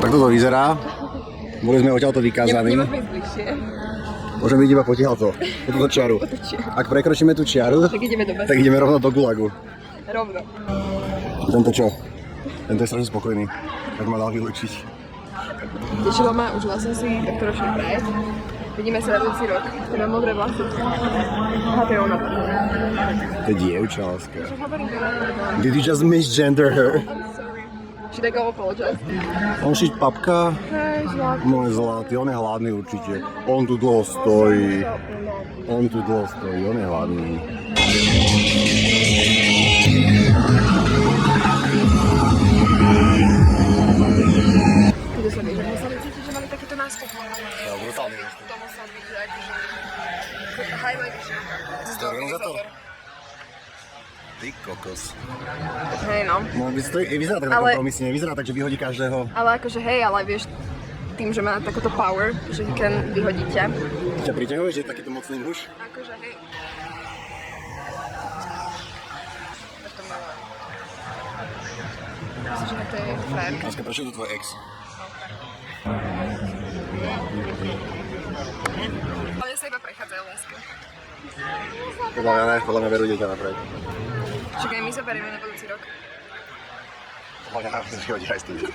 Takto to vyzerá. Boli sme odtiaľto vykázaní. Nemáme bližšie. Môžeme ísť iba potiaľto, po túto čiaru. Ak prekročíme tú čiaru, Tak ideme do tak ideme rovno do gulagu. Rovno. Tento čo? Tento je strašne spokojný. Tak ma dal vylúčiť. Tešilo ma, užila som si tak trošku Pride. Vidíme sa na budúci rok. Teda modré vlasy. Aha, to je ona. To je dievča, láska. Čo hovorím? Did you just misgender her? I'm sorry. Should I go apologize? On šiť papka? Hej, zlatý. No je zlatý, on je hladný určite. On tu dlho stojí. On tu dlho stojí, on je hladný. Kde sa vieš, že museli cítiť, že mali takýto nástup. Ja, brutálny. To musel byť, že akože... highlight života. To je organizátor? Ty kokos. Hej no. No, vyzerá tak na kompromisne, vyzerá tak, že vyhodí každého. Ale akože hej, ale vieš, tým, že má takúto power, že he can vyhodiť ťa. Ťa priťahuje, že je takýto mocný muž? Akože hej. Tak to milujem. Myslím, že to je frajerka. Láska, prečo je to tvoj ex? Ale sa iba prechádzajú láska. Podľa mňa ne, podľa mňa berú dieťa napraviť. Však aj my sa berieme na budúci rok. Podľa mňa vyhodí aj studia.